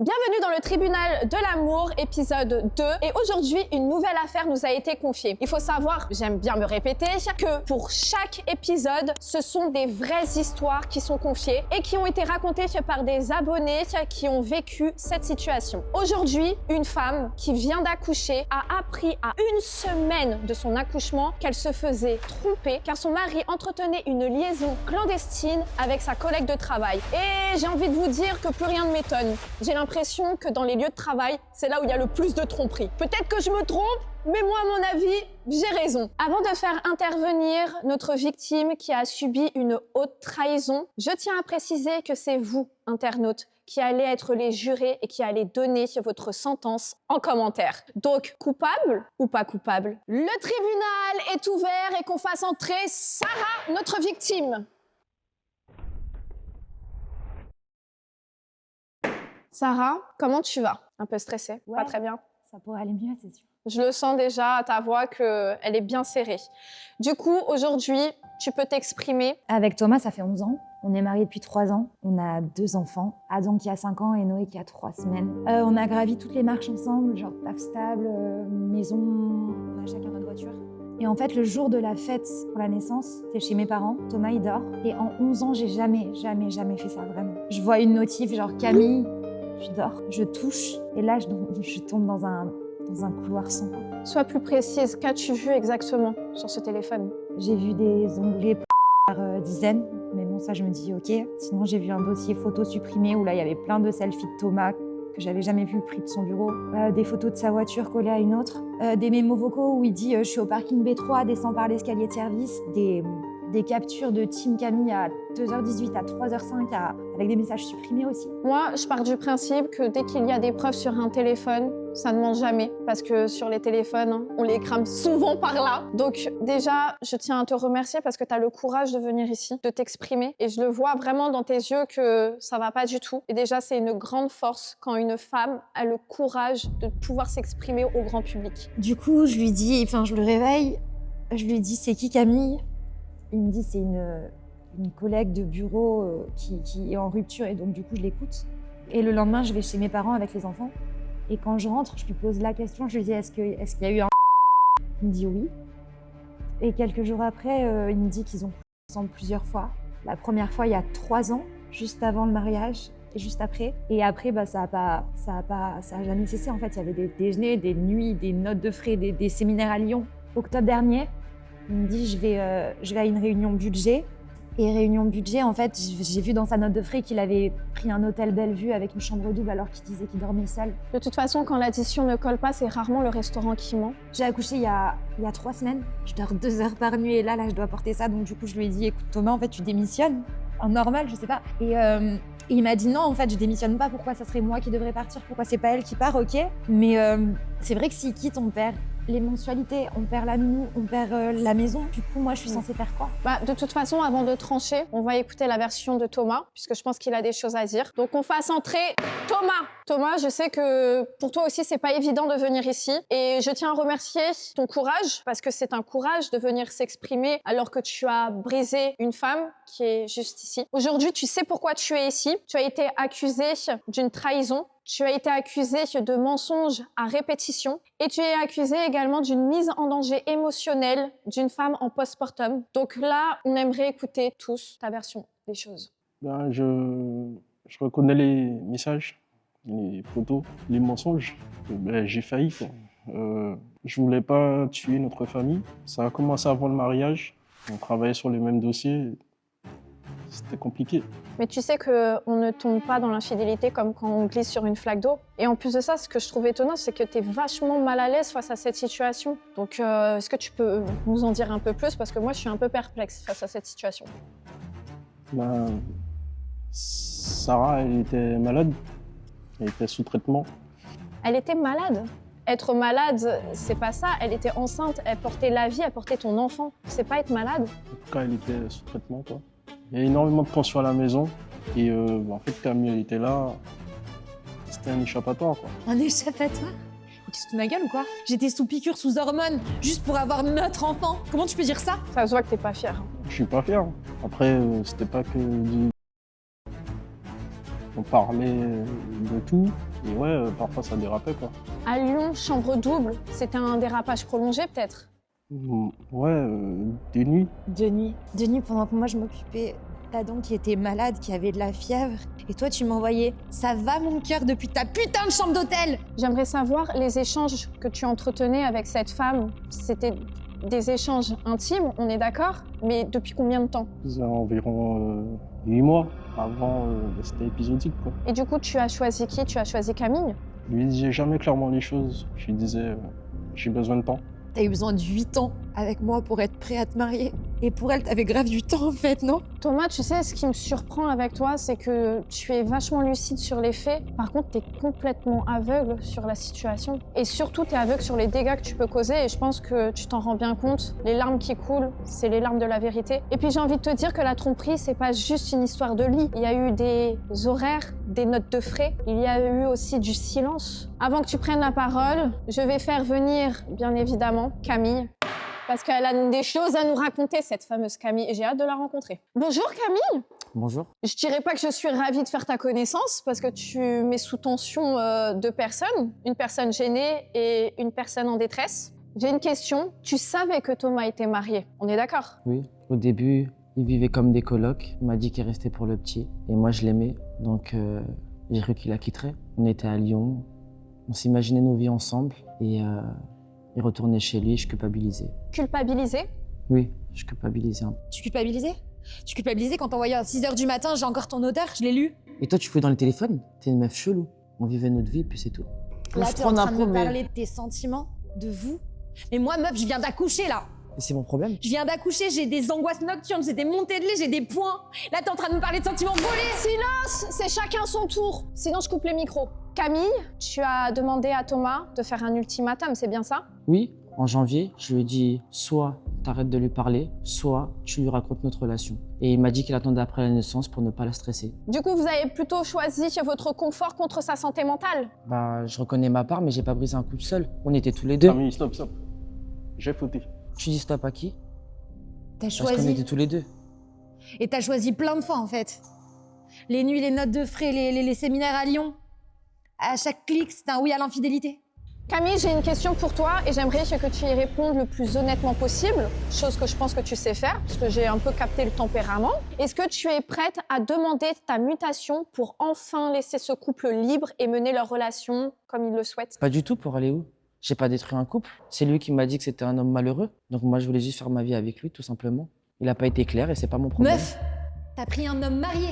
Bienvenue dans le tribunal de l'amour, épisode 2. Et aujourd'hui, une nouvelle affaire nous a été confiée. Il faut savoir, j'aime bien me répéter, que pour chaque épisode, ce sont des vraies histoires qui sont confiées et qui ont été racontées par des abonnés qui ont vécu cette situation. Aujourd'hui, une femme qui vient d'accoucher a appris à une semaine de son accouchement qu'elle se faisait tromper car son mari entretenait une liaison clandestine avec sa collègue de travail. Et j'ai envie de vous dire que plus rien ne m'étonne. J'ai l'impression que dans les lieux de travail, c'est là où il y a le plus de tromperies. Peut-être que je me trompe, mais moi, à mon avis, j'ai raison. Avant de faire intervenir notre victime qui a subi une haute trahison, je tiens à préciser que c'est vous, internautes, qui allez être les jurés et qui allez donner votre sentence en commentaire. Donc, coupable ou pas coupable? Le tribunal est ouvert et qu'on fasse entrer Sarah, notre victime. Sarah, comment tu vas? Un peu stressée? Ouais, pas très bien? Ça pourrait aller mieux, c'est sûr. Je le sens déjà à ta voix qu'elle est bien serrée. Du coup, aujourd'hui, tu peux t'exprimer. Avec Thomas, ça fait 11 ans. On est mariés depuis 3 ans. On a 2 enfants. Adam qui a 5 ans et Noé qui a 3 semaines. On a gravi toutes les marches ensemble, genre taf stable, maison, on a chacun notre voiture. Et en fait, le jour de la fête pour la naissance, c'est chez mes parents. Thomas, il dort. Et en 11 ans, j'ai jamais fait ça, vraiment. Je vois une notif, genre Camille, tu dors. Je touche. Et là, je tombe dans un couloir sans fin. Sois plus précise, qu'as-tu vu exactement sur ce téléphone? J'ai vu des onglets par dizaines, mais bon, ça, je me dis ok. Sinon, j'ai vu un dossier photo supprimé où là, il y avait plein de selfies de Thomas que j'avais jamais vu pris de son bureau, des photos de sa voiture collées à une autre, des mémos vocaux où il dit je suis au parking B3, descends par l'escalier de service, des captures de Team Camille à 2h18, à 3h05, avec des messages supprimés aussi. Moi, je pars du principe que dès qu'il y a des preuves sur un téléphone, ça ne ment jamais. Parce que sur les téléphones, on les crame souvent par là. Donc déjà, je tiens à te remercier parce que tu as le courage de venir ici, de t'exprimer. Et je le vois vraiment dans tes yeux que ça va pas du tout. Et déjà, c'est une grande force quand une femme a le courage de pouvoir s'exprimer au grand public. Du coup, je le réveille, je lui dis c'est qui Camille? Il me dit c'est une collègue de bureau qui est en rupture et donc du coup je l'écoute. Et le lendemain je vais chez mes parents avec les enfants et quand je rentre je lui pose la question, je lui dis est-ce qu'il y a eu un Il me dit oui. Et quelques jours après il me dit qu'ils ont couché ensemble plusieurs fois. La première fois il y a 3 ans, juste avant le mariage et juste après. Et après ça a jamais cessé en fait. Il y avait des déjeuners, des nuits, des notes de frais, des séminaires à Lyon. Octobre dernier, il me dit je vais à une réunion budget. Et réunion budget, en fait, j'ai vu dans sa note de frais qu'il avait pris un hôtel Bellevue avec une chambre double alors qu'il disait qu'il dormait seul. De toute façon, quand l'addition ne colle pas, c'est rarement le restaurant qui ment. J'ai accouché il y a 3 semaines. Je dors 2 heures par nuit et là, je dois porter ça. Donc du coup, je lui ai dit, écoute Thomas, en fait, tu démissionnes. En normal, je sais pas. Et il m'a dit non, en fait, je démissionne pas. Pourquoi ça serait moi qui devrais partir? Pourquoi c'est pas elle qui part? Ok. Mais c'est vrai que s'il quitte, on perd les mensualités, on perd la nounou, on perd la maison. Du coup, moi, je suis censée faire quoi? De toute façon, avant de trancher, on va écouter la version de Thomas, puisque je pense qu'il a des choses à dire. Donc, on fasse entrer Thomas. Thomas, je sais que pour toi aussi, c'est pas évident de venir ici. Et je tiens à remercier ton courage, parce que c'est un courage de venir s'exprimer alors que tu as brisé une femme qui est juste ici. Aujourd'hui, tu sais pourquoi tu es ici. Tu as été accusé d'une trahison. Tu as été accusé de mensonges à répétition et tu es accusé également d'une mise en danger émotionnelle d'une femme en postpartum. Donc là, on aimerait écouter tous ta version des choses. Je reconnais les messages, les photos, les mensonges. J'ai failli, quoi. Je voulais pas tuer notre famille. Ça a commencé avant le mariage. On travaillait sur les mêmes dossiers. C'était compliqué. Mais tu sais qu'on ne tombe pas dans l'infidélité comme quand on glisse sur une flaque d'eau. Et en plus de ça, ce que je trouve étonnant, c'est que tu es vachement mal à l'aise face à cette situation. Donc, est-ce que tu peux nous en dire un peu plus? Parce que moi, je suis un peu perplexe face à cette situation. Sarah, elle était malade. Elle était sous traitement. Elle était malade? Être malade, c'est pas ça. Elle était enceinte, elle portait la vie, elle portait ton enfant. C'est pas être malade. En tout cas, elle était sous traitement, quoi. Il y a énormément de tension à la maison. Et en fait, Camille, elle était là. C'était un échappatoire, quoi. Un échappatoire? Tu te fous de ma gueule ou quoi? J'étais sous piqûre, sous hormones, juste pour avoir notre enfant. Comment tu peux dire ça? Ça se voit que t'es pas fière. Je suis pas fier. Après, c'était pas que du... On parlait de tout. Et ouais, parfois ça dérapait, quoi. À Lyon, chambre double, c'était un dérapage prolongé peut-être? Ouais, des nuits. De nuit, pendant que moi je m'occupais d'Adam qui était malade, qui avait de la fièvre. Et toi, tu m'envoyais « Ça va mon cœur » depuis ta putain de chambre d'hôtel. J'aimerais savoir les échanges que tu entretenais avec cette femme. C'était des échanges intimes, on est d'accord? Mais depuis combien de temps? Ça a environ 8 mois avant, c'était épisodique, quoi. Et du coup, tu as choisi qui? Tu as choisi Camille? Je lui disais jamais clairement les choses. Je lui disais, j'ai besoin de temps. T'as eu besoin de 8 ans avec moi pour être prêt à te marier. Et pour elle, t'avais grave du temps en fait, non? Thomas, tu sais, ce qui me surprend avec toi, c'est que tu es vachement lucide sur les faits. Par contre, tu es complètement aveugle sur la situation. Et surtout, tu es aveugle sur les dégâts que tu peux causer. Et je pense que tu t'en rends bien compte. Les larmes qui coulent, c'est les larmes de la vérité. Et puis, j'ai envie de te dire que la tromperie, c'est pas juste une histoire de lit. Il y a eu des horaires, des notes de frais. Il y a eu aussi du silence. Avant que tu prennes la parole, je vais faire venir, bien évidemment, Camille. Parce qu'elle a des choses à nous raconter, cette fameuse Camille, et j'ai hâte de la rencontrer. Bonjour Camille. Bonjour. Je dirais pas que je suis ravie de faire ta connaissance, parce que tu mets sous tension deux personnes, une personne gênée et une personne en détresse. J'ai une question, tu savais que Thomas était marié, on est d'accord? Oui, au début, ils vivaient comme des colocs. Il m'a dit qu'il restait pour le petit, et moi je l'aimais, donc j'ai cru qu'il la quitterait. On était à Lyon, on s'imaginait nos vies ensemble, et il retournait chez lui, je culpabilisais. Culpabilisé? Oui, je culpabilisais un peu. Tu culpabilisais? Tu culpabilisais quand t'envoyais à 6h du matin, j'ai encore ton odeur, je l'ai lu. Et toi, tu fouilles dans le téléphone? T'es une meuf chelou. On vivait notre vie, puis c'est tout. Là, Je t'es prends en train un de pot, me mais- parler de tes sentiments, de vous. Mais moi, meuf, je viens d'accoucher, là. Et c'est mon problème. Je viens d'accoucher, j'ai des angoisses nocturnes, j'ai des montées de lait, j'ai des points. Là, t'es en train de me parler de sentiments volés. Silence, c'est chacun son tour, sinon je coupe les micros. Camille, tu as demandé à Thomas de faire un ultimatum, c'est bien ça? Oui, en janvier, je lui ai dit soit t'arrêtes de lui parler, soit tu lui racontes notre relation. Et il m'a dit qu'il attendait après la naissance pour ne pas la stresser. Du coup, vous avez plutôt choisi votre confort contre sa santé mentale? Bah, je reconnais ma part, mais j'ai pas brisé un couple seul. On était tous les deux. Camille, stop. J'ai fauté. Tu dis stop à qui? T'as Parce qu'on choisi. était tous les deux. Et t'as choisi plein de fois, en fait. Les nuits, les notes de frais, les séminaires à Lyon. À chaque clic, c'est un oui à l'infidélité. Camille, j'ai une question pour toi et j'aimerais que tu y répondes le plus honnêtement possible, chose que je pense que tu sais faire, parce que j'ai un peu capté le tempérament. Est-ce que tu es prête à demander ta mutation pour enfin laisser ce couple libre et mener leur relation comme ils le souhaitent? Pas du tout, pour aller où? J'ai pas détruit un couple. C'est lui qui m'a dit que c'était un homme malheureux. Donc moi, je voulais juste faire ma vie avec lui, tout simplement. Il a pas été clair et c'est pas mon problème. Meuf, t'as pris un homme marié.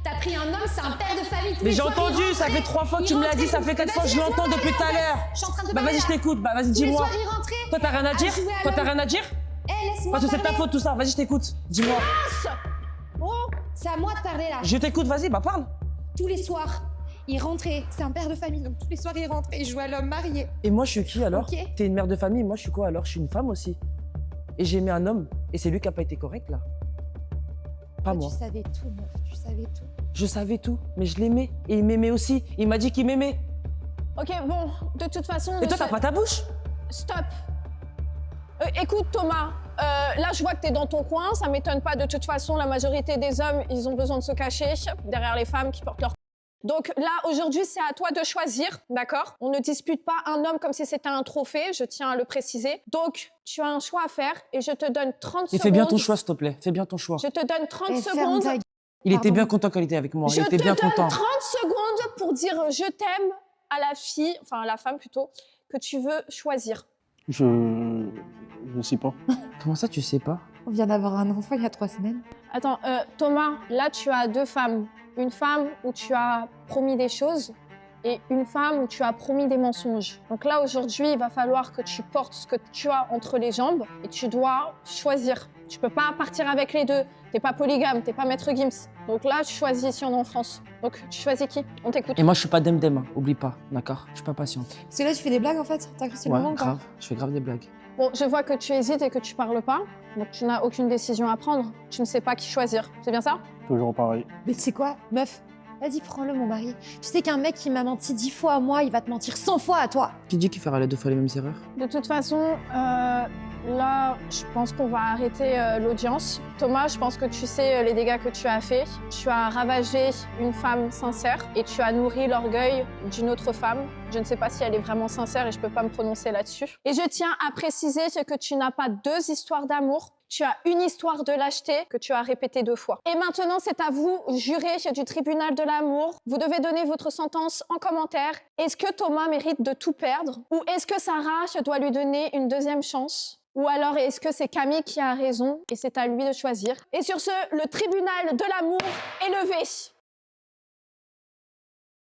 T'as pris un homme, c'est un père de famille. Mais j'ai entendu, ça fait 3 fois que tu me l'as dit, ça fait 4 fois que je l'entends depuis tout à l'heure. Je suis en train de te Bah parler, vas-y, je là. t'écoute. Bah vas-y, Tous les dis-moi. soirs, il rentrait. Toi, t'as rien à dire? jouer à Toi, t'as l'homme. rien à dire? Eh, laisse-moi Parce que c'est ta parler. faute tout ça. Vas-y, je t'écoute. Dis-moi. Oh, c'est à moi de parler, là. Je t'écoute, vas-y, bah parle. Tous les soirs, il rentrait. C'est un père de famille, donc tous les soirs, il rentrait. Il jouait à l'homme marié. Et moi, je suis qui alors? Ok. T'es une mère de famille, moi, je suis quoi alors? Je suis une femme aussi. Et j'ai aimé un homme, et c'est lui qui a pas été correct là. Pas moi. Tu savais tout, meuf. Tu savais tout. Je savais tout, mais je l'aimais. Et il m'aimait aussi. Il m'a dit qu'il m'aimait. Ok, bon, de toute façon... Et toi, t'as pas ta bouche? Stop. Écoute Thomas, là je vois que t'es dans ton coin, ça m'étonne pas, de toute façon la majorité des hommes, ils ont besoin de se cacher derrière les femmes qui portent leur... Donc là, aujourd'hui, c'est à toi de choisir, d'accord? On ne dispute pas un homme comme si c'était un trophée, je tiens à le préciser. Donc, tu as un choix à faire et je te donne 30 Et secondes. fais bien ton choix, s'il te plaît. Fais bien ton choix. Je te donne 30 Eh, ferme secondes. ta gueule. Il était Pardon. bien content quand il était avec moi. Je Il était te bien donne content. 30 secondes pour dire je t'aime à la fille, enfin à la femme plutôt, que tu veux choisir. Je sais pas. Comment ça, tu sais pas? On vient d'avoir un enfant il y a 3 semaines. Attends, Thomas, là tu as deux femmes. Une femme où tu as promis des choses et une femme où tu as promis des mensonges. Donc là aujourd'hui, il va falloir que tu portes ce que tu as entre les jambes et tu dois choisir. Tu peux pas partir avec les deux. T'es pas polygame, t'es pas maître Gims. Donc là, tu choisis ici on est en France. Donc tu choisis qui? On t'écoute. Et moi, je suis pas dem-dem, hein. Oublie pas, d'accord? Je suis pas patiente. Parce que là, tu fais des blagues en fait. T'as cru que c'est le Ouais, moment ou pas? grave. Je fais grave des blagues. Bon, je vois que tu hésites et que tu parles pas. Donc tu n'as aucune décision à prendre. Tu ne sais pas qui choisir. C'est bien ça? Toujours pareil. Mais tu sais quoi, meuf? Vas-y, prends-le, mon mari. Tu sais qu'un mec qui m'a menti 10 fois à moi, il va te mentir 100 fois à toi. Qui dit qu'il fera les 2 fois les mêmes erreurs? De toute façon, Là, je pense qu'on va arrêter l'audience. Thomas, je pense que tu sais les dégâts que tu as faits. Tu as ravagé une femme sincère et tu as nourri l'orgueil d'une autre femme. Je ne sais pas si elle est vraiment sincère et je ne peux pas me prononcer là-dessus. Et je tiens à préciser que tu n'as pas 2 histoires d'amour. Tu as une histoire de lâcheté que tu as répétée 2 fois. Et maintenant, c'est à vous, jurés du tribunal de l'amour. Vous devez donner votre sentence en commentaire. Est-ce que Thomas mérite de tout perdre? Ou est-ce que Sarah doit lui donner une 2e chance? Ou alors est-ce que c'est Camille qui a raison et c'est à lui de choisir? Et sur ce, le tribunal de l'amour est levé.